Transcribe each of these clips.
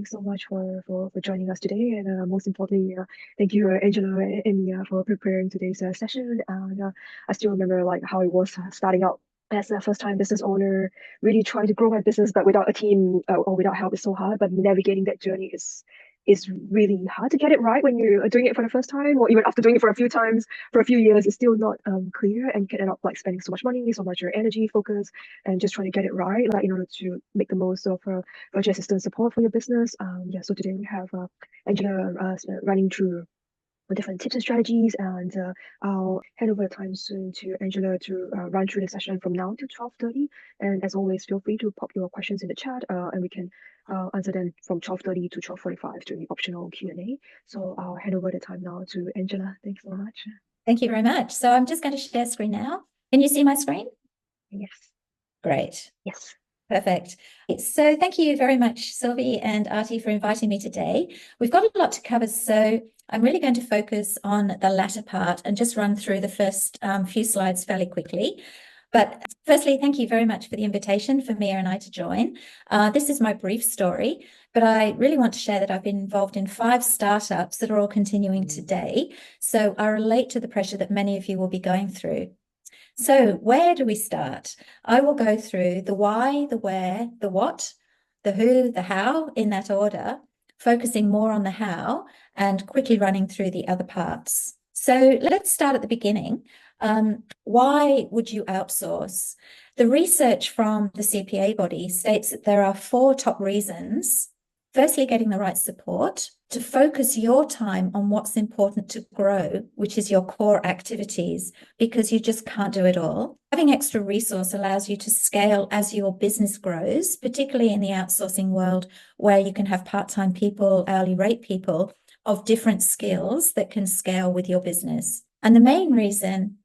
thanks so much for joining us today. And most importantly, thank you, Angela and Mia, for preparing today's session. And I still remember like how it was starting out as a first-time business owner, really trying to grow my business, but without a team or without help is so hard. But navigating that journey is really hard to get it right when you're doing it for the first time, or even after doing it for a few times for a few years. It's still not clear, and you can end up like spending so much money, so much your energy, focus, and just trying to get it right, like in order to make the most of virtual assistant support for your business. Yeah, so today we have Angela running through different tips and strategies, and I'll hand over the time soon to Angela to run through the session from now to 12:30. And as always, feel free to pop your questions in the chat, and we can answer them from 12:30 to 12:45 during the optional Q&A. So I'll hand over the time now to Angela. Thanks so much. Thank you very much. So I'm just going to share screen now. Can you see my screen? Yes. Great. Yes. Perfect. So thank you very much, Sylvie and Artie, for inviting me today. We've got a lot to cover, so I'm really going to focus on the latter part and just run through the first few slides fairly quickly. But firstly, thank you very much for the invitation for Mia and I to join. This is my brief story, but I really want to share that I've been involved in 5 startups that are all continuing today. So I relate to the pressure that many of you will be going through. So where do we start? I will go through the why, the where, the what, the who, the how, in that order, focusing more on the how and quickly running through the other parts. So let's start at the beginning. Why would you outsource? The research from the CPA body states that there are 4 top reasons. Firstly, getting the right support, to focus your time on what's important to grow, which is your core activities, because you just can't do it all. Having extra resource allows you to scale as your business grows, particularly in the outsourcing world, where you can have part-time people, hourly rate people of different skills that can scale with your business. And the main reason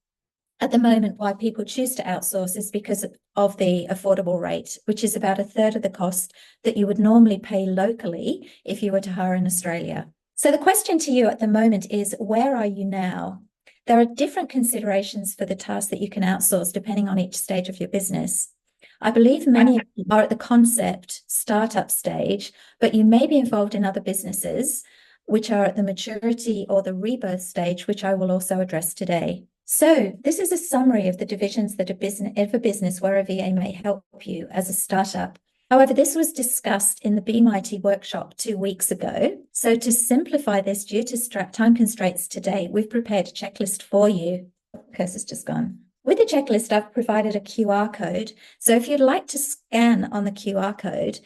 at the moment why people choose to outsource is because of the affordable rate, which is about 1/3 of the cost that you would normally pay locally if you were to hire in Australia. So the question to you at the moment is, where are you now? There are different considerations for the tasks that you can outsource depending on each stage of your business. I believe many of you are at the concept startup stage, but you may be involved in other businesses which are at the maturity or the rebirth stage, which I will also address today. So this is a summary of the divisions that a business where a VA may help you as a startup. However, this was discussed in the bMightie workshop 2 weeks ago. So to simplify this, due to time constraints today, we've prepared a checklist for you. Cursor's just gone. With the checklist, I've provided a QR code. So if you'd like to scan on the QR code,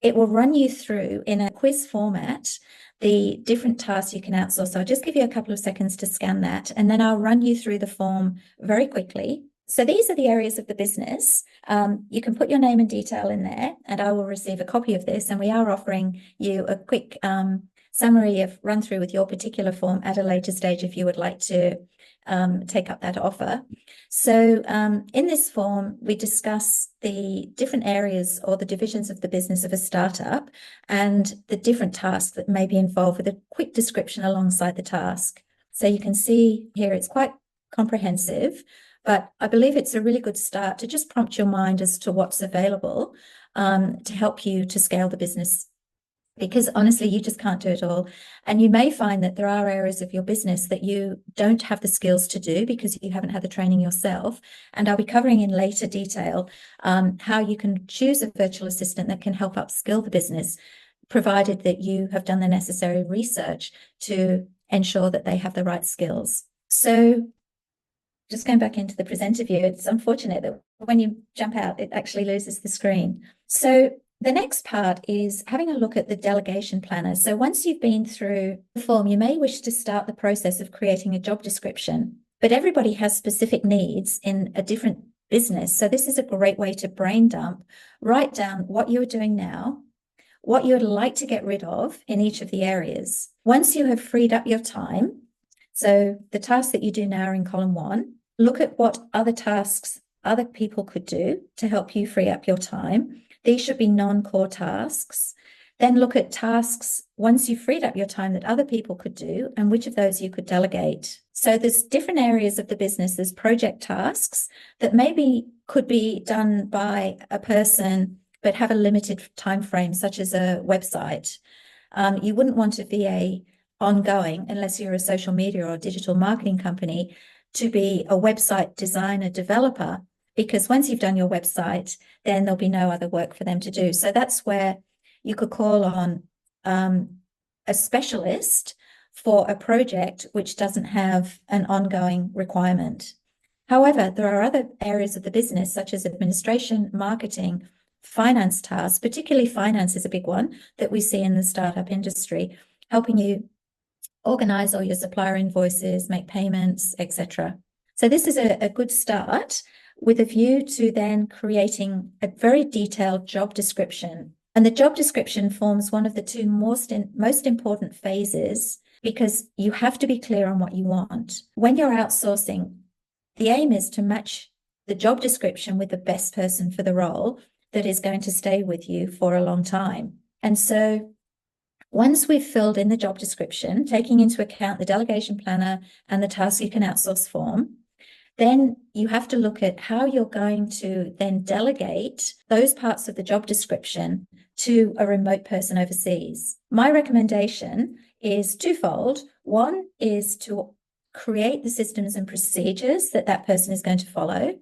it will run you through in a quiz format the different tasks you can outsource. So I'll just give you a couple of seconds to scan that, and then I'll run you through the form very quickly. So these are the areas of the business. You can put your name and detail in there, and I will receive a copy of this. And we are offering you a quick summary of run through with your particular form at a later stage if you would like to take up that offer. So in this form, we discuss the different areas or the divisions of the business of a startup and the different tasks that may be involved, with a quick description alongside the task. So you can see here it's quite comprehensive, but I believe it's a really good start to just prompt your mind as to what's available to help you to scale the business, because honestly, you just can't do it all. And you may find that there are areas of your business that you don't have the skills to do because you haven't had the training yourself. And I'll be covering in later detail how you can choose a virtual assistant that can help upskill the business, provided that you have done the necessary research to ensure that they have the right skills. So just going back into the presenter view, it's unfortunate that when you jump out, it actually loses the screen. So the next part is having a look at the delegation planner. So once you've been through the form, you may wish to start the process of creating a job description, but everybody has specific needs in a different business. So this is a great way to brain dump, write down what you're doing now, what you would like to get rid of in each of the areas. Once you have freed up your time, so the tasks that you do now are in column 1, look at what other tasks other people could do to help you free up your time. These should be non-core tasks. Then look at tasks once you've freed up your time that other people could do and which of those you could delegate. So there's different areas of the business. There's project tasks that maybe could be done by a person but have a limited time frame, such as a website. You wouldn't want a VA ongoing, unless you're a social media or digital marketing company, to be a website designer developer, because once you've done your website, then there'll be no other work for them to do. So that's where you could call on a specialist for a project which doesn't have an ongoing requirement. However, there are other areas of the business, such as administration, marketing, finance tasks, particularly finance is a big one that we see in the startup industry, helping you organize all your supplier invoices, make payments, etc. So this is a good start, with a view to then creating a very detailed job description. And the job description forms one of the two most important phases, because you have to be clear on what you want. When you're outsourcing, the aim is to match the job description with the best person for the role that is going to stay with you for a long time. And so once we've filled in the job description, taking into account the delegation planner and the task you can outsource form, then you have to look at how you're going to then delegate those parts of the job description to a remote person overseas. My recommendation is twofold. One is to create the systems and procedures that that person is going to follow,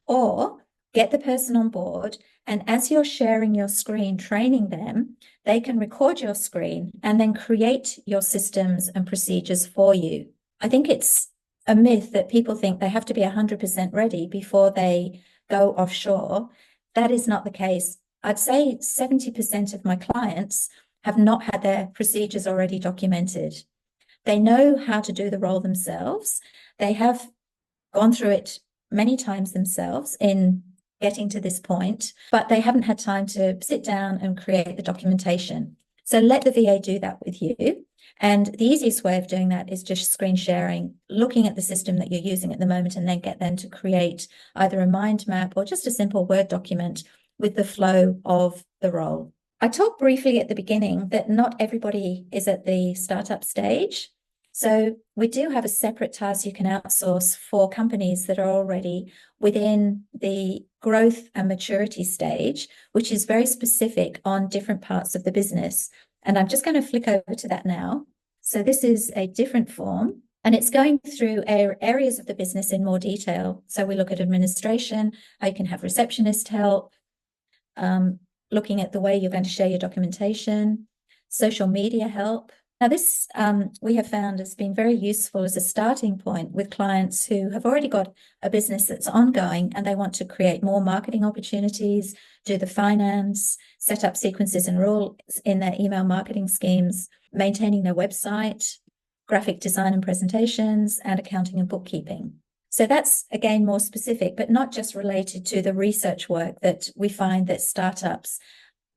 or get the person on board, and as you're sharing your screen, training them, they can record your screen and then create your systems and procedures for you. I think it's a myth that people think they have to be 100% ready before they go offshore. That is not the case. I'd say 70% of my clients have not had their procedures already documented. They know how to do the role themselves. They have gone through it many times themselves in getting to this point, but they haven't had time to sit down and create the documentation. So let the VA do that with you. And the easiest way of doing that is just screen sharing, looking at the system that you're using at the moment, and then get them to create either a mind map or just a simple Word document with the flow of the role. I talked briefly at the beginning that not everybody is at the startup stage. So we do have a separate task you can outsource for companies that are already within the growth and maturity stage, which is very specific on different parts of the business. And I'm just going to flick over to that now. So this is a different form, and it's going through areas of the business in more detail. So we look at administration, how you can have receptionist help, looking at the way you're going to share your documentation, social media help. Now this we have found has been very useful as a starting point with clients who have already got a business that's ongoing and they want to create more marketing opportunities, do the finance, set up sequences and rules in their email marketing schemes, maintaining their website, graphic design and presentations, and accounting and bookkeeping. So that's, again, more specific, but not just related to the research work that we find that startups,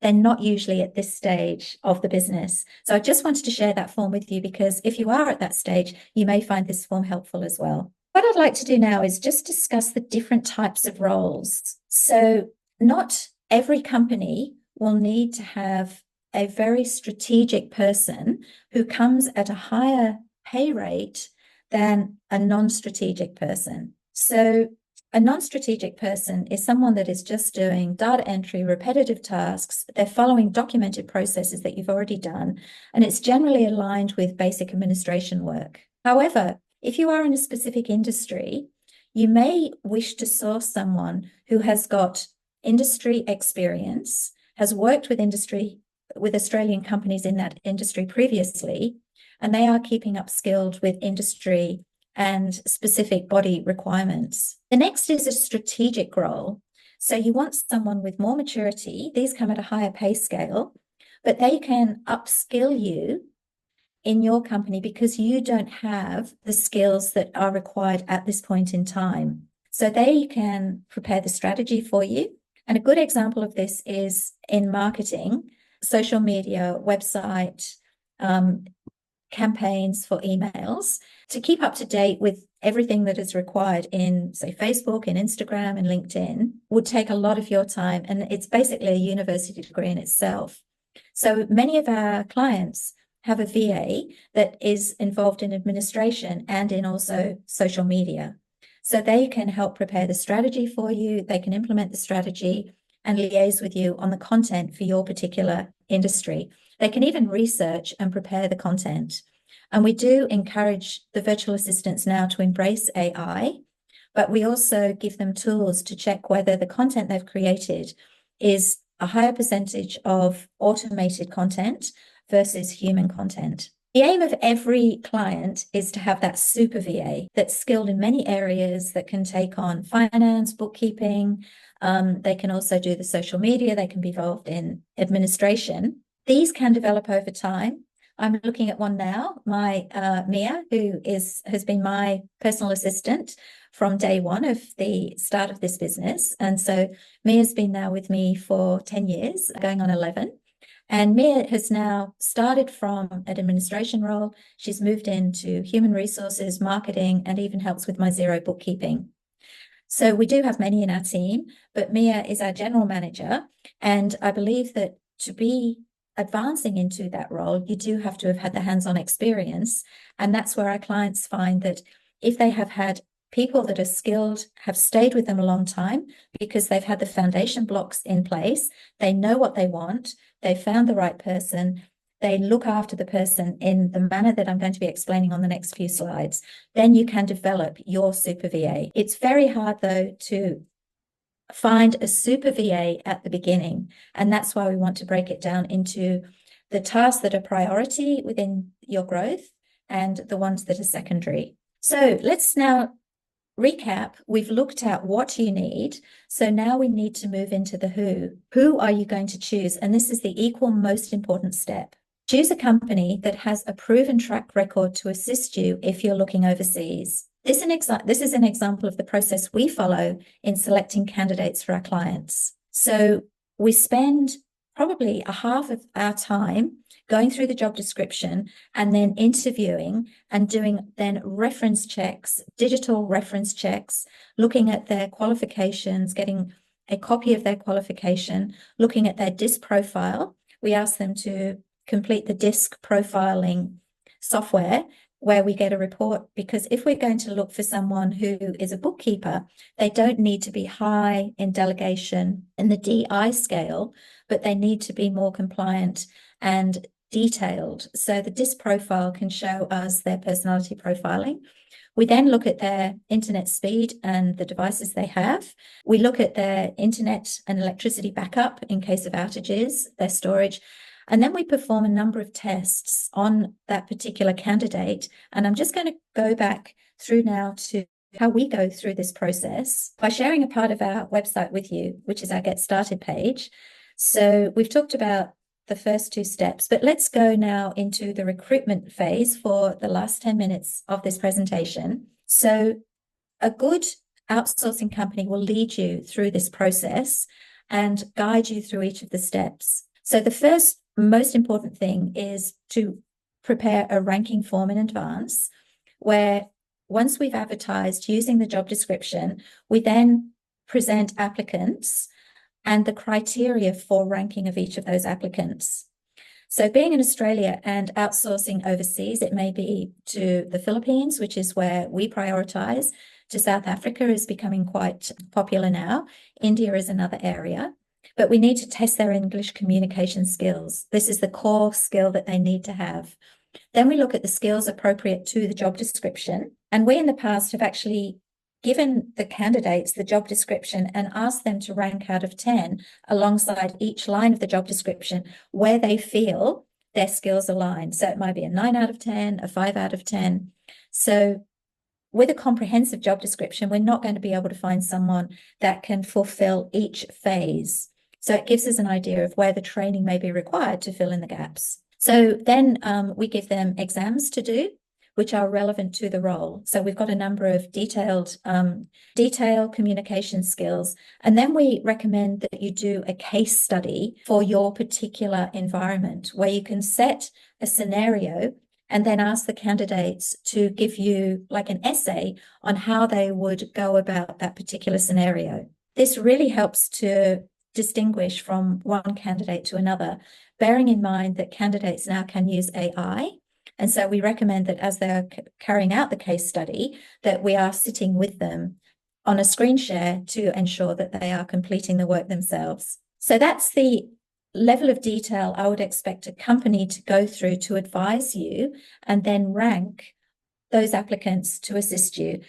they're not usually at this stage of the business. So I just wanted to share that form with you, because if you are at that stage, you may find this form helpful as well. What I'd like to do now is just discuss the different types of roles. So not every company will need to have a very strategic person who comes at a higher pay rate than a non-strategic person. So a non-strategic person is someone that is just doing data entry, repetitive tasks. They're following documented processes that you've already done, and it's generally aligned with basic administration work. However, if you are in a specific industry, you may wish to source someone who has got industry experience, has worked with Australian companies in that industry previously, and they are keeping upskilled with industry and specific body requirements. The next is a strategic role. So you want someone with more maturity. These come at a higher pay scale, but they can upskill you in your company because you don't have the skills that are required at this point in time. So they can prepare the strategy for you. And a good example of this is in marketing, social media, website, campaigns for emails, to keep up to date with everything that is required in, say, Facebook and Instagram and LinkedIn would take a lot of your time. And it's basically a university degree in itself. So many of our clients have a VA that is involved in administration and in also social media. So they can help prepare the strategy for you. They can implement the strategy. and liaise with you on the content for your particular industry. They can even research and prepare the content. And we do encourage the virtual assistants now to embrace AI, but we also give them tools to check whether the content they've created is a higher percentage of automated content versus human content. The aim of every client is to have that super VA that's skilled in many areas, that can take on finance, bookkeeping. They can also do the social media. They can be involved in administration. These can develop over time. I'm looking at one now, my Mia, who has been my personal assistant from day one of the start of this business. And so Mia's been now with me for 10 years, going on 11. And Mia has now started from an administration role. She's moved into human resources, marketing, and even helps with my Xero bookkeeping. So we do have many in our team, but Mia is our general manager. And I believe that to be advancing into that role, you do have to have had the hands-on experience. And that's where our clients find that if they have had people that are skilled, have stayed with them a long time because they've had the foundation blocks in place, they know what they want, they found the right person, they look after the person in the manner that I'm going to be explaining on the next few slides, then you can develop your super VA. It's very hard, though, to find a super VA at the beginning. And that's why we want to break it down into the tasks that are priority within your growth and the ones that are secondary. So let's now recap. We've looked at what you need. So now we need to move into the who. Who are you going to choose? And this is the equal most important step. Choose a company that has a proven track record to assist you if you're looking overseas. This is an example of the process we follow in selecting candidates for our clients. So we spend probably a half of our time going through the job description and then interviewing and doing then reference checks, digital reference checks, looking at their qualifications, getting a copy of their qualification, looking at their DISC profile. We ask them to complete the DISC profiling software where we get a report, because if we're going to look for someone who is a bookkeeper, they don't need to be high in delegation in the DI scale, but they need to be more compliant and detailed. So the DISC profile can show us their personality profiling. We then look at their internet speed and the devices they have. We look at their internet and electricity backup in case of outages, their storage. And then we perform a number of tests on that particular candidate. And I'm just going to go back through now to how we go through this process by sharing a part of our website with you, which is our Get Started page. So we've talked about the first two steps, but let's go now into the recruitment phase for the last 10 minutes of this presentation. So a good outsourcing company will lead you through this process and guide you through each of the steps. So the first most important thing is to prepare a ranking form in advance, where once we've advertised using the job description, we then present applicants and the criteria for ranking of each of those applicants. So being in Australia and outsourcing overseas, it may be to the Philippines, which is where we prioritize, to South Africa is becoming quite popular now. India is another area. But we need to test their English communication skills. This is the core skill that they need to have. Then we look at the skills appropriate to the job description. And we in the past have actually given the candidates the job description and asked them to rank out of 10 alongside each line of the job description where they feel their skills align. So it might be a 9 out of 10, a 5 out of 10. So with a comprehensive job description, we're not going to be able to find someone that can fulfill each phase. So it gives us an idea of where the training may be required to fill in the gaps. So then we give them exams to do, which are relevant to the role. So we've got a number of detailed communication skills. And then we recommend that you do a case study for your particular environment, where you can set a scenario and then ask the candidates to give you like an essay on how they would go about that particular scenario. This really helps to distinguish from one candidate to another, bearing in mind that candidates now can use AI. And so we recommend that as they're carrying out the case study, that we are sitting with them on a screen share to ensure that they are completing the work themselves. So that's the level of detail I would expect a company to go through to advise you and then rank those applicants to assist you.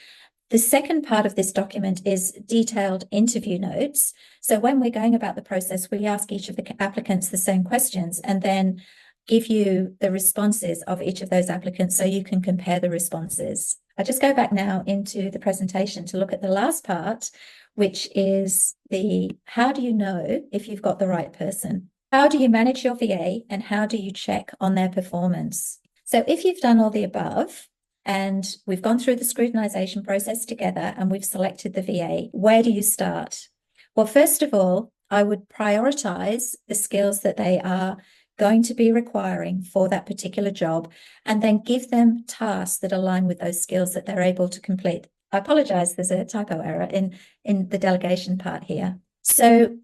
The second part of this document is detailed interview notes. So when we're going about the process, we ask each of the applicants the same questions and then give you the responses of each of those applicants so you can compare the responses. I just go back now into the presentation to look at the last part, which is the how do you know if you've got the right person? How do you manage your VA and how do you check on their performance? So if you've done all the above, and we've gone through the scrutinization process together and we've selected the VA, where do you start? Well, first of all, I would prioritize the skills that they are going to be requiring for that particular job and then give them tasks that align with those skills that they're able to complete. I apologize, there's a typo error in the delegation part here. So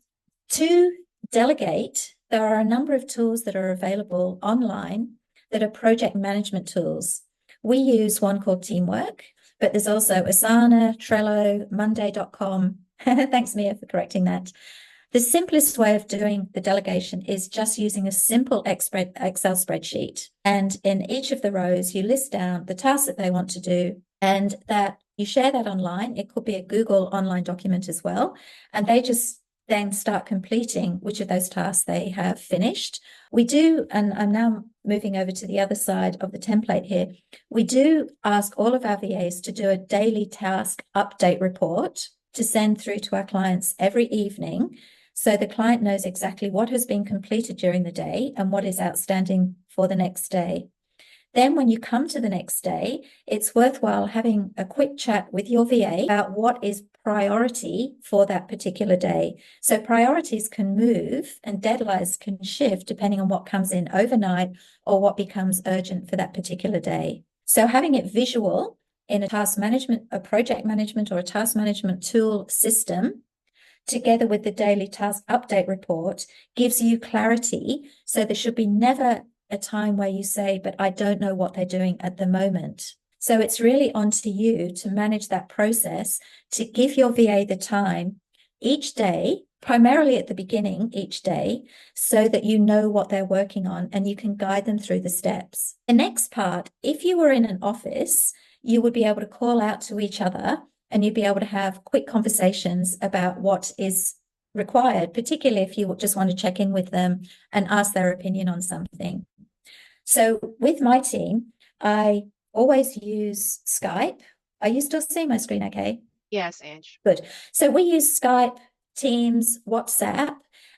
to delegate, there are a number of tools that are available online that are project management tools. We use one called Teamwork, but there's also Asana, Trello, Monday.com. Thanks, Mia, for correcting that. The simplest way of doing the delegation is just using a simple Excel spreadsheet. And in each of the rows, you list down the tasks that they want to do and that you share that online. It could be a Google online document as well. And they just then start completing which of those tasks they have finished. We do, and I'm now moving over to the other side of the template here, we do ask all of our VAs to do a daily task update report to send through to our clients every evening so the client knows exactly what has been completed during the day and what is outstanding for the next day. Then when you come to the next day, it's worthwhile having a quick chat with your VA about what is priority for that particular day. So priorities can move and deadlines can shift depending on what comes in overnight or what becomes urgent for that particular day. So having it visual in a task management, a project management or a task management tool system, together with the daily task update report, gives you clarity. So there should be never a time where you say, but I don't know what they're doing at the moment. So it's really on to you to manage that process, to give your VA the time each day, primarily at the beginning each day, so that you know what they're working on and you can guide them through the steps. The next part, if you were in an office, you would be able to call out to each other and you'd be able to have quick conversations about what is required, particularly if you just want to check in with them and ask their opinion on something. So with my team, I always use Skype. Are you still seeing my screen okay? Yes, Ange. Good. So we use Skype, Teams, WhatsApp,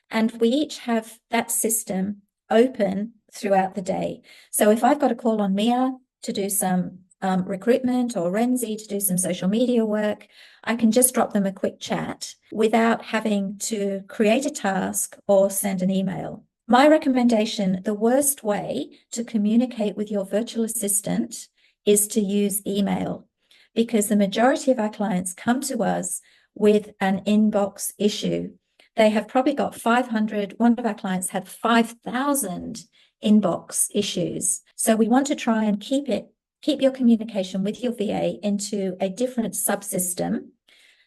and we each have that system open throughout the day. So if I've got a call on Mia to do some recruitment or Renzi to do some social media work, I can just drop them a quick chat without having to create a task or send an email. My recommendation, the worst way to communicate with your virtual assistant is to use email, because the majority of our clients come to us with an inbox issue. They have probably got 500, one of our clients had 5,000 inbox issues. So we want to try and keep your communication with your VA into a different subsystem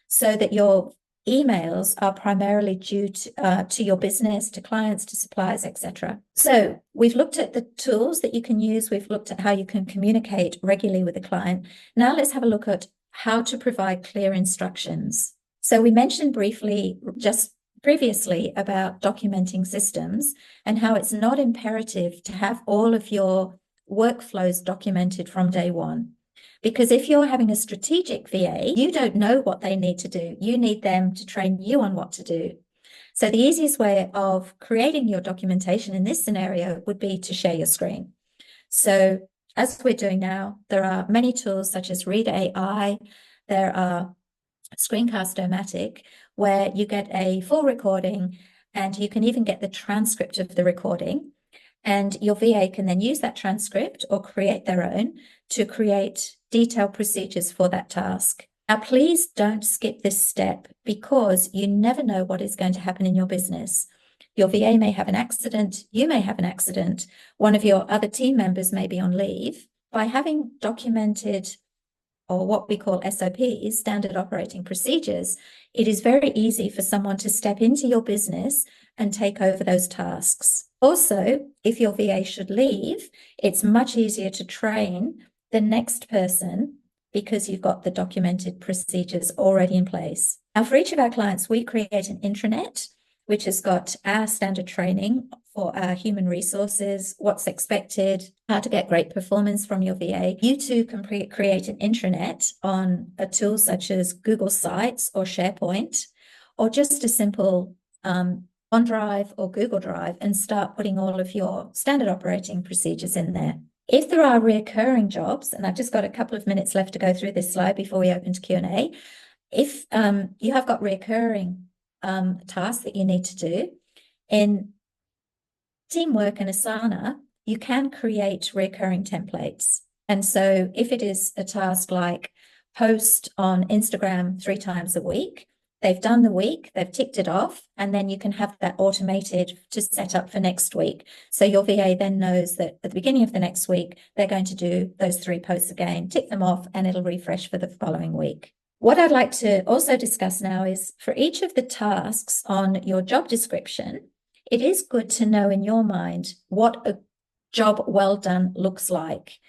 so that your emails are primarily due to your business, to clients, to suppliers, etc. So we've looked at the tools that you can use. We've looked at how you can communicate regularly with the client. Now let's have a look at how to provide clear instructions. So we mentioned briefly just previously about documenting systems and how it's not imperative to have all of your workflows documented from day one. Because if you're having a strategic VA, you don't know what they need to do. You need them to train you on what to do. So the easiest way of creating your documentation in this scenario would be to share your screen. So as we're doing now, there are many tools such as Read AI, there are Screencast-O-Matic, where you get a full recording and you can even get the transcript of the recording. And your VA can then use that transcript or create their own to create detailed procedures for that task. Now, please don't skip this step because you never know what is going to happen in your business. Your VA may have an accident, you may have an accident, one of your other team members may be on leave. By having documented or what we call SOPs, standard operating procedures, it is very easy for someone to step into your business and take over those tasks. Also, if your VA should leave, it's much easier to train the next person because you've got the documented procedures already in place. Now, for each of our clients, we create an intranet, which has got our standard training for our human resources, what's expected, how to get great performance from your VA. You too can create an intranet on a tool such as Google Sites or SharePoint, or just a simple OneDrive or Google Drive, and start putting all of your standard operating procedures in there. If there are recurring jobs, and I've just got a couple of minutes left to go through this slide before we open to Q&A, if you have got recurring tasks that you need to do, in Teamwork and Asana, you can create recurring templates. And so if it is a task like post on Instagram 3 times a week, they've done the week, they've ticked it off, and then you can have that automated to set up for next week. So your VA then knows that at the beginning of the next week, they're going to do those 3 posts again, tick them off, and it'll refresh for the following week. What I'd like to also discuss now is for each of the tasks on your job description, it is good to know in your mind what a job well done looks like.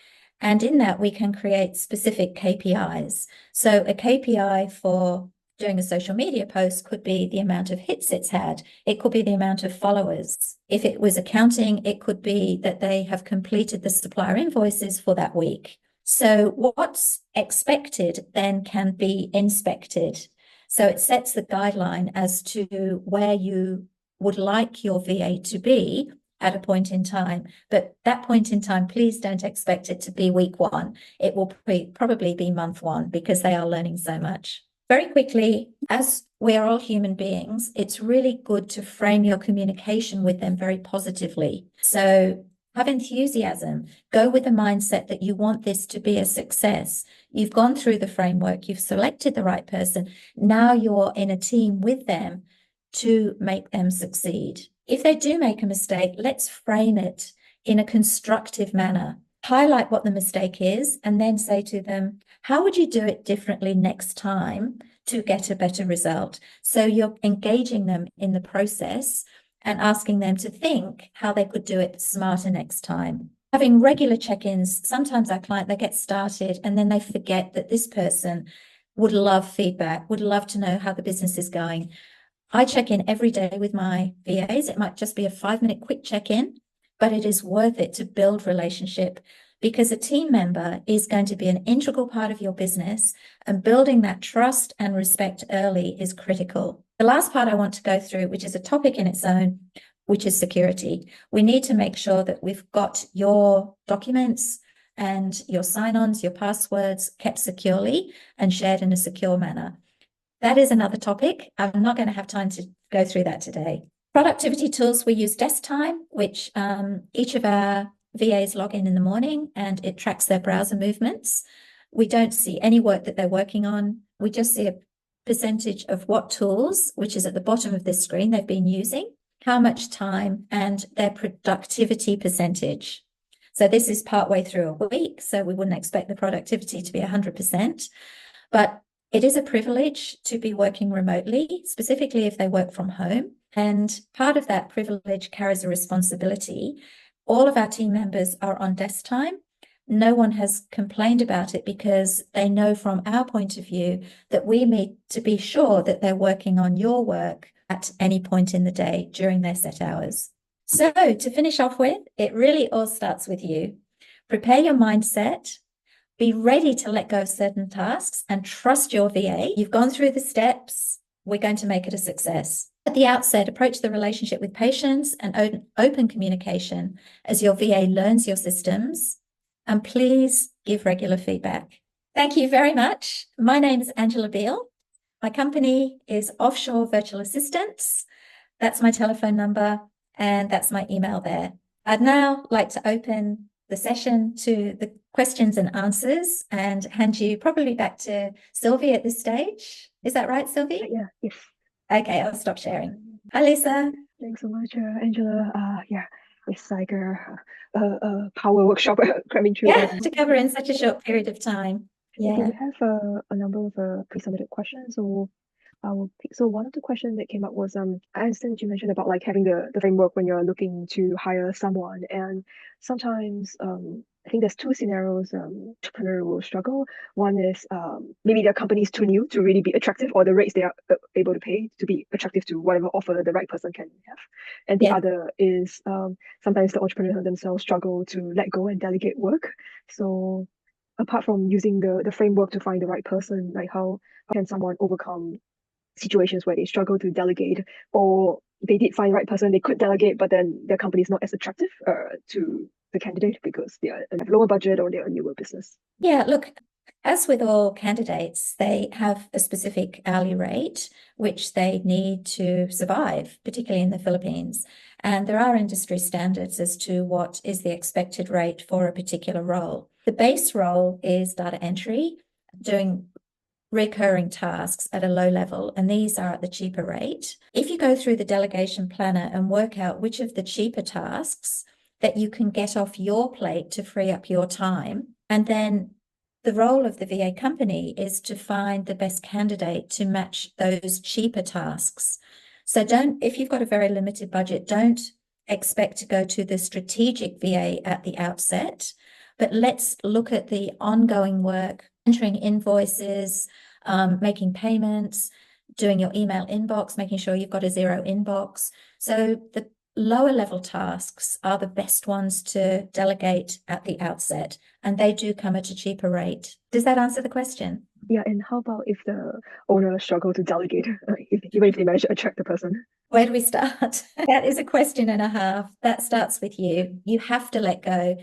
And in that, we can create specific KPIs. So a KPI for doing a social media post could be the amount of hits it's had. It could be the amount of followers. If it was accounting, it could be that they have completed the supplier invoices for that week. So what's expected then can be inspected. So it sets the guideline as to where you would like your VA to be at a point in time. But that point in time, please don't expect it to be week 1. It will probably be month 1 because they are learning so much. Very quickly, as we are all human beings, it's really good to frame your communication with them very positively. So have enthusiasm, go with the mindset that you want this to be a success. You've gone through the framework, you've selected the right person. Now you're in a team with them to make them succeed. If they do make a mistake, let's frame it in a constructive manner. Highlight what the mistake is and then say to them, how would you do it differently next time to get a better result? So you're engaging them in the process and asking them to think how they could do it smarter next time. Having regular check-ins, sometimes our client, they get started and then they forget that this person would love feedback, would love to know how the business is going. I check in every day with my VAs. It might just be a 5-minute quick check-in, but it is worth it to build relationship because a team member is going to be an integral part of your business, and building that trust and respect early is critical. The last part I want to go through, which is a topic in its own, which is security. We need to make sure that we've got your documents and your sign-ons, your passwords kept securely and shared in a secure manner. That is another topic. I'm not going to have time to go through that today. Productivity tools, we use Desk Time, which each of our VAs log in the morning and it tracks their browser movements. We don't see any work that they're working on. We just see a percentage of what tools, which is at the bottom of this screen, they've been using, how much time, and their productivity percentage. So this is partway through a week, so we wouldn't expect the productivity to be 100%, but it is a privilege to be working remotely, specifically if they work from home. And part of that privilege carries a responsibility. All of our team members are on desk time. No one has complained about it because they know from our point of view that we need to be sure that they're working on your work at any point in the day during their set hours. So to finish off with, it really all starts with you. Prepare your mindset. Be ready to let go of certain tasks and trust your VA. You've gone through the steps. We're going to make it a success. At the outset, approach the relationship with patience and open communication as your VA learns your systems, and please give regular feedback. Thank you very much. My name is Angela Beale. My company is Offshore Virtual Assistants. That's my telephone number and that's my email there. I'd now like to open the session to the questions and answers and hand you probably back to Sylvie at this stage. Is that right, Sylvie? Yeah, yes. Okay, I'll stop sharing. Hi, Lisa. Thanks so much, Angela. Yeah, it's like a power workshop cramming through. Yeah, to cover in such a short period of time. Okay, Yeah. we have a number of pre-submitted questions, so I will pick. So one of the questions that came up was I understand you mentioned about like having the framework when you're looking to hire someone, and sometimes I think there's two scenarios entrepreneur will struggle. One is maybe their company is too new to really be attractive, or the rates they are able to pay to be attractive to whatever offer the right person can have. And the Yeah. other is sometimes the entrepreneur themselves struggle to let go and delegate work. So apart from using the framework to find the right person, like how can someone overcome situations where they struggle to delegate, or they did find the right person, they could delegate, but then their company is not as attractive to the candidate because they are a lower budget or they're a newer business. Yeah, look, as with all candidates, they have a specific hourly rate which they need to survive, particularly in the Philippines. And there are industry standards as to what is the expected rate for a particular role. The base role is data entry, doing recurring tasks at a low level, and these are at the cheaper rate. If you go through the delegation planner and work out which of the cheaper tasks that you can get off your plate to free up your time, and then the role of the VA company is to find the best candidate to match those cheaper tasks. So if you've got a very limited budget, don't expect to go to the strategic VA at the outset, but let's look at the ongoing work, entering invoices, making payments, doing your email inbox, making sure you've got a zero inbox. So the lower level tasks are the best ones to delegate at the outset, and they do come at a cheaper rate. Does that answer the question? Yeah, and how about if the owner struggle to delegate, even if they manage to attract the person? Where do we start? That is a question and a half. That starts with you. You have to let go.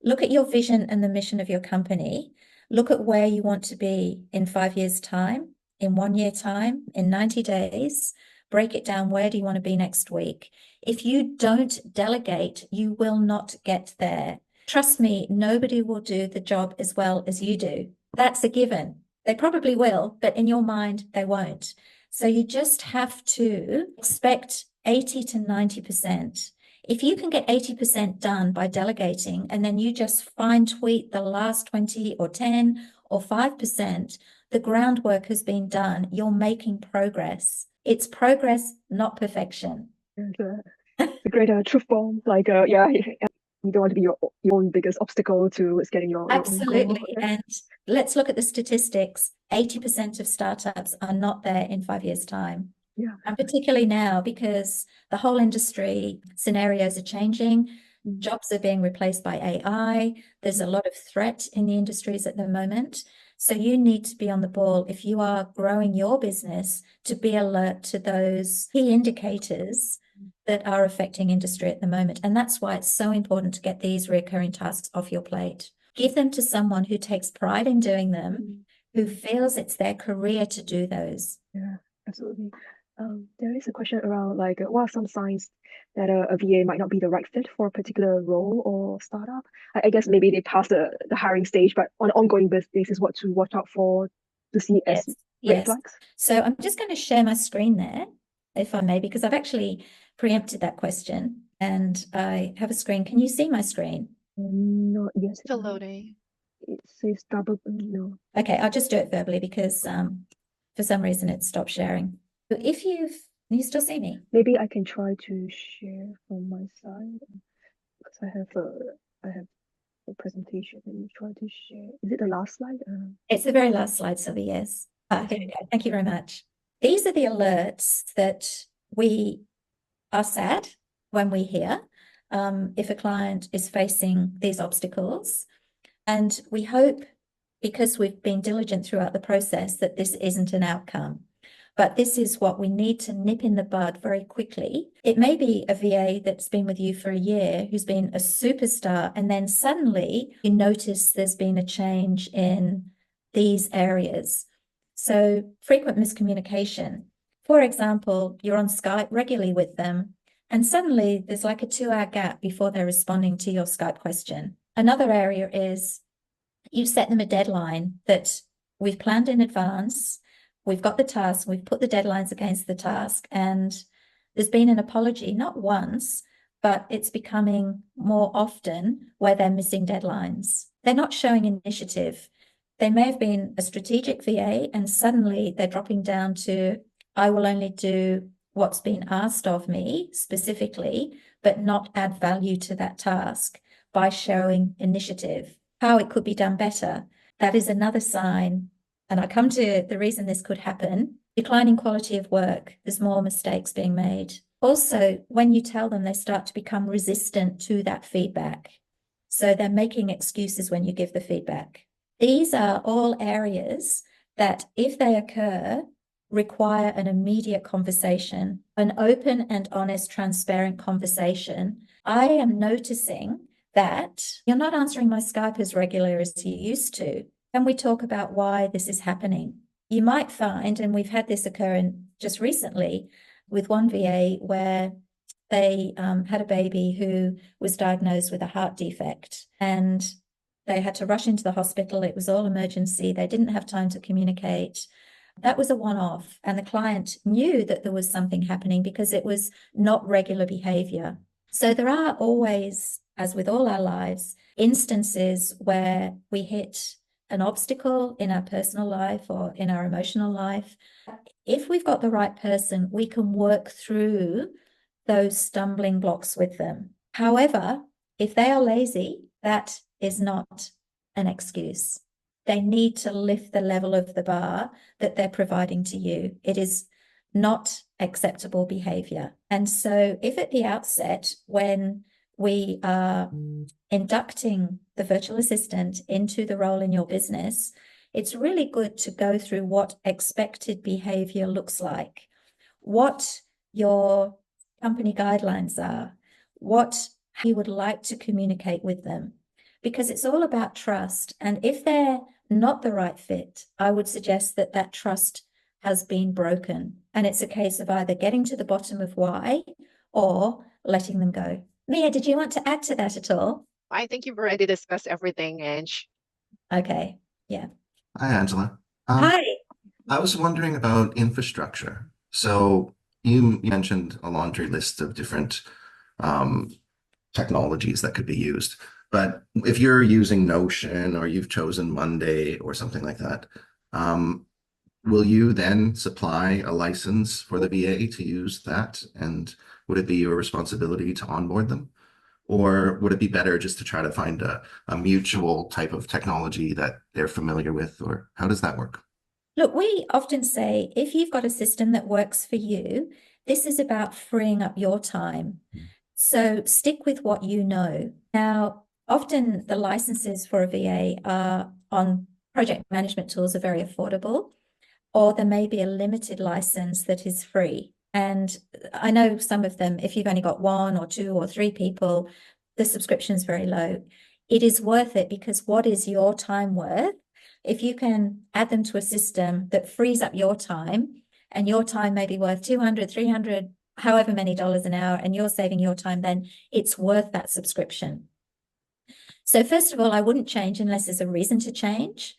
Look at your vision and the mission of your company. Look at where you want to be in 5 years' time, in 1 year time, in 90 days. Break it down. Where do you want to be next week? If you don't delegate, you will not get there. Trust me, nobody will do the job as well as you do. That's a given. They probably will, but in your mind, they won't. So you just have to expect 80 to 90%. If you can get 80% done by delegating, and then you just fine tweak the last 20 or 10 or 5%, the groundwork has been done. You're making progress. It's progress, not perfection. There's a great truth bomb, like yeah, you don't want to be your own biggest obstacle towards getting your own goal. Absolutely. And let's look at the statistics. 80% of startups are not there in 5 years' time. Yeah. And particularly now, because the whole industry scenarios are changing, Mm. jobs are being replaced by AI. There's a lot of threat in the industries at the moment. So you need to be on the ball if you are growing your business to be alert to those key indicators that are affecting industry at the moment. And that's why it's so important to get these recurring tasks off your plate. Give them to someone who takes pride in doing them, who feels it's their career to do those. Yeah, absolutely. There is a question around like what are some signs that a VA might not be the right fit for a particular role or startup? I guess maybe they passed the hiring stage, but on an ongoing basis, what to watch out for to see as Yes, red yes. flags? So I'm just going to share my screen there, if I may, because I've actually preempted that question and I have a screen. Can you see my screen? Not yet. Still loading. It says double. No. Okay, I'll just do it verbally because for some reason it stopped sharing. So if you still see me? Maybe I can try to share from my side because I have a presentation. Let me try to share. Is it the last slide? It's the very last slide, Sylvie, yes. Here we go. Thank you very much. These are the alerts that we are sad when we hear if a client is facing these obstacles. And we hope, because we've been diligent throughout the process, that this isn't an outcome. But this is what we need to nip in the bud very quickly. It may be a VA that's been with you for a year, who's been a superstar, and then suddenly you notice there's been a change in these areas. So frequent miscommunication. For example, you're on Skype regularly with them, and suddenly there's like a 2-hour gap before they're responding to your Skype question. Another area is you've set them a deadline that we've planned in advance. We've got the task, we've put the deadlines against the task, and there's been an apology, not once, but it's becoming more often where they're missing deadlines. They're not showing initiative. They may have been a strategic VA and suddenly they're dropping down to, I will only do what's been asked of me specifically, but not add value to that task by showing initiative, how it could be done better. That is another sign. And I come to the reason this could happen, declining quality of work. There's more mistakes being made. Also, when you tell them, they start to become resistant to that feedback. So they're making excuses when you give the feedback. These are all areas that, if they occur, require an immediate conversation, an open and honest, transparent conversation. I am noticing that you're not answering my Skype as regular as you used to. Can we talk about why this is happening? You might find, and we've had this occur just recently with one VA where they had a baby who was diagnosed with a heart defect and they had to rush into the hospital. It was all emergency. They didn't have time to communicate. That was a one-off, and the client knew that there was something happening because it was not regular behavior. So there are always, as with all our lives, instances where we hit an obstacle in our personal life or in our emotional life. If we've got the right person, we can work through those stumbling blocks with them. However, if they are lazy, that is not an excuse. They need to lift the level of the bar that they're providing to you. It is not acceptable behavior. And so if at the outset, when we are inducting the virtual assistant into the role in your business, it's really good to go through what expected behavior looks like, what your company guidelines are, what you would like to communicate with them, because it's all about trust. And if they're not the right fit, I would suggest that that trust has been broken. And it's a case of either getting to the bottom of why or letting them go. Mia, did you want to add to that at all? I think you've already discussed everything, Ange. Okay. Yeah. Hi, Angela. Hi. I was wondering about infrastructure. So you mentioned a laundry list of different um, technologies that could be used. But if you're using Notion or you've chosen Monday or something like that, um, will you then supply a license for the VA to use that? And would it be your responsibility to onboard them? Or would it be better just to try to find a mutual type of technology that they're familiar with? Or how does that work? Look, we often say if you've got a system that works for you, this is about freeing up your time. So stick with what you know. Now, often the licenses for a VA are on project management tools are very affordable, or there may be a limited license that is free. And I know some of them, if you've only got one or two or three people, the subscription is very low. It is worth it because what is your time worth? If you can add them to a system that frees up your time, and your time may be worth 200, 300, however many dollars an hour, and you're saving your time, then it's worth that subscription. So first of all, I wouldn't change unless there's a reason to change.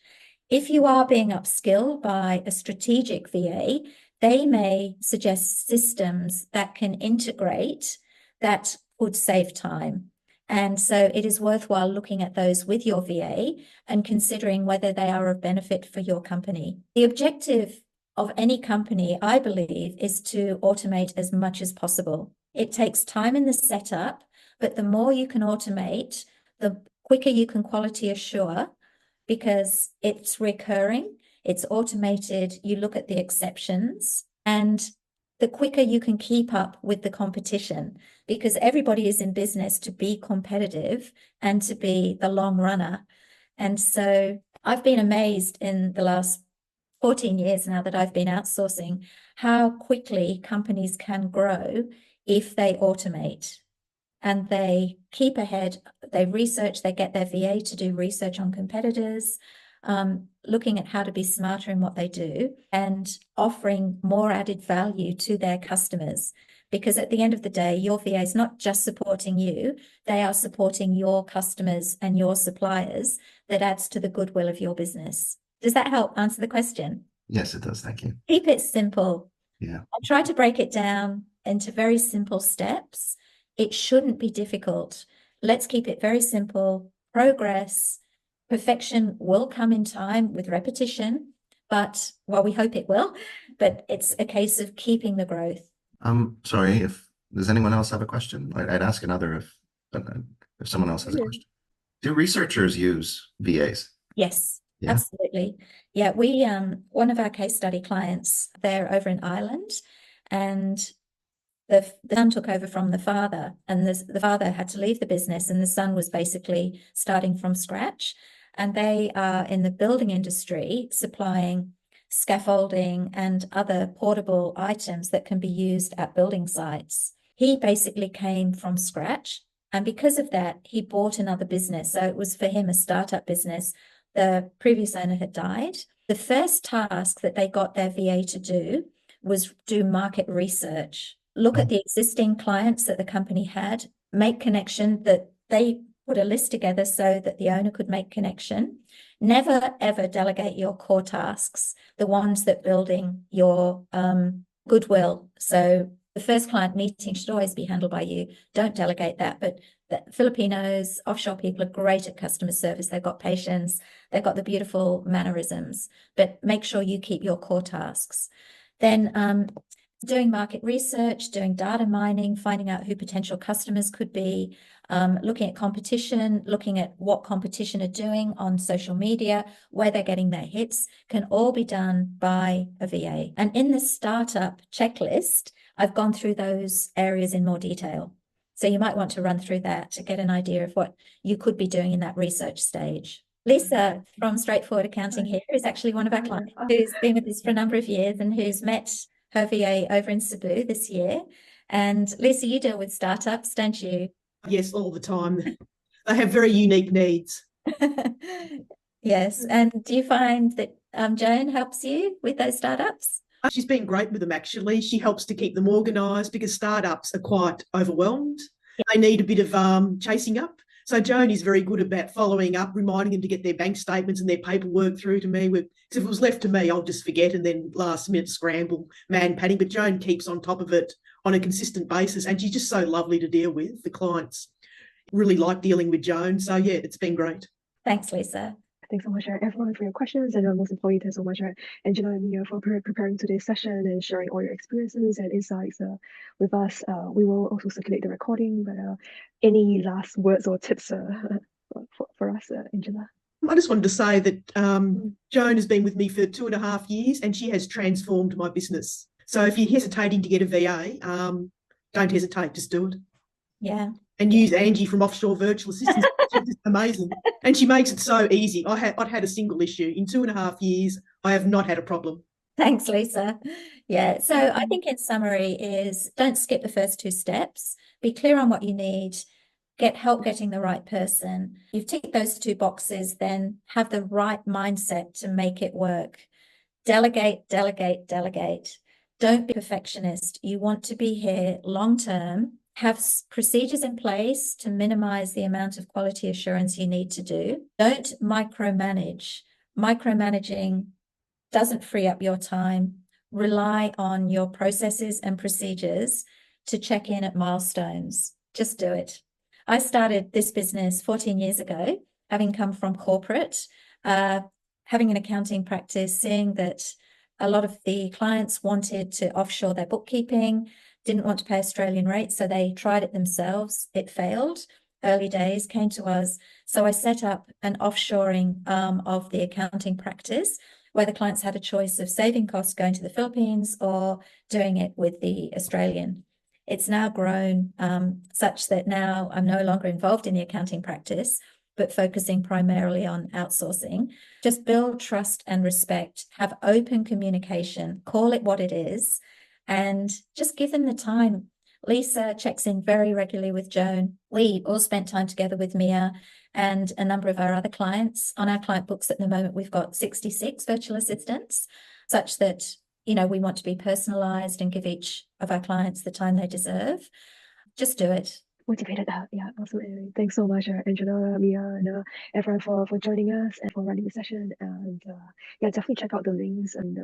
If you are being upskilled by a strategic VA, they may suggest systems that can integrate that would save time. And so it is worthwhile looking at those with your VA and considering whether they are of benefit for your company. The objective of any company, I believe, is to automate as much as possible. It takes time in the setup, but the more you can automate, the quicker you can quality assure because it's recurring, it's automated, you look at the exceptions, and the quicker you can keep up with the competition because everybody is in business to be competitive and to be the long runner. And so I've been amazed in the last 14 years now that I've been outsourcing how quickly companies can grow if they automate and they keep ahead, they research, they get their VA to do research on competitors, looking at how to be smarter in what they do and offering more added value to their customers. Because at the end of the day, your VA is not just supporting you, they are supporting your customers and your suppliers that adds to the goodwill of your business. Does that help answer the question? Yes, it does. Thank you. Keep it simple. Yeah. I'll try to break it down into very simple steps. It shouldn't be difficult. Let's keep it very simple. Progress, Perfection will come in time with repetition, but well, we hope it will, but it's a case of keeping the growth. Sorry, if does anyone else have a question? I'd ask another if someone else has a question. Do researchers use VAs? Yes, Yeah. absolutely. Yeah, we one of our case study clients, they're over in Ireland, and the son took over from the father, and the father had to leave the business, and the son was basically starting from scratch. And they are in the building industry, supplying scaffolding and other portable items that can be used at building sites. He basically came from scratch, and because of that, he bought another business. So it was for him a startup business. The previous owner had died. The first task that they got their VA to do was do market research, look at the existing clients that the company had, make connection, that they put a list together so that the owner could make connection. Never, ever delegate your core tasks, the ones that building your goodwill. So the first client meeting should always be handled by you. Don't delegate that. But the Filipinos, offshore people are great at customer service. They've got patience. They've got the beautiful mannerisms. But make sure you keep your core tasks. Then doing market research, doing data mining, finding out who potential customers could be, looking at competition, looking at what competition are doing on social media, where they're getting their hits, can all be done by a VA. And in the startup checklist, I've gone through those areas in more detail. So you might want to run through that to get an idea of what you could be doing in that research stage. Lisa from Straightforward Accounting here is actually one of our clients who's been with us for a number of years and who's met her VA over in Cebu this year. And Lisa, you deal with startups, don't you? Yes, all the time. They have very unique needs. Yes. And do you find that Joan helps you with those startups? She's been great with them, actually. She helps to keep them organised because startups are quite overwhelmed. They need a bit of chasing up. So Joan is very good about following up, reminding them to get their bank statements and their paperwork through to me. Because if it was left to me, I'll just forget and then last minute scramble, man padding. But Joan keeps on top of it on a consistent basis, and she's just so lovely to deal with. The clients really like dealing with Joan. So yeah, it's been great. Thanks, Lisa. Thanks so much, everyone, for your questions. And most importantly, thanks so much, Angela and Mia, for preparing today's session and sharing all your experiences and insights with us. We will also circulate the recording, but any last words or tips for us, Angela? I just wanted to say that Joan has been with me for 2.5 years and she has transformed my business. So if you're hesitating to get a VA, don't hesitate, just do it. Yeah. And use Angie from Offshore Virtual Assistants. She's just amazing. And she makes it so easy. I'd had a single issue. In 2.5 years, I have not had a problem. Thanks, Lisa. Yeah, so I think in summary is don't skip the first 2 steps. Be clear on what you need. Get help getting the right person. You've ticked those 2 boxes, then have the right mindset to make it work. Delegate, delegate, delegate. Don't be a perfectionist. You want to be here long term. Have procedures in place to minimize the amount of quality assurance you need to do. Don't micromanage. Micromanaging doesn't free up your time. Rely on your processes and procedures to check in at milestones. Just do it. I started this business 14 years ago, having come from corporate, having an accounting practice, seeing that a lot of the clients wanted to offshore their bookkeeping, didn't want to pay Australian rates, so they tried it themselves. It failed. Early days, came to us. So I set up an offshoring of the accounting practice where the clients had a choice of saving costs going to the Philippines or doing it with the Australian. It's now grown such that now I'm no longer involved in the accounting practice, but focusing primarily on outsourcing. Just build trust and respect, have open communication, call it what it is, and just give them the time. Lisa checks in very regularly with Joan. We all spent time together with Mia and a number of our other clients. On our client books at the moment, we've got 66 virtual assistants, such that, you know, we want to be personalized and give each of our clients the time they deserve. Just do it. Motivated. Yeah, absolutely. Thanks so much, Angela, Mia, and everyone for joining us and for running the session. And yeah, definitely check out the links and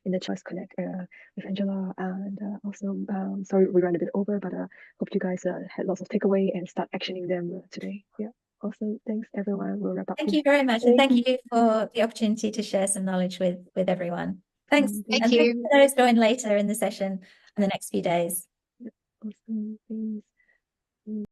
in the Choice Connect with Angela. And also, sorry we ran a bit over, but hope you guys had lots of takeaway and start actioning them today. Yeah. Awesome. Thanks, everyone. We'll wrap up Thank here. you very much. And Thank thank you for the opportunity to share some knowledge with everyone. Thanks. Thank And you. thanks for those join later in the session in the next few days. Awesome. Thanks.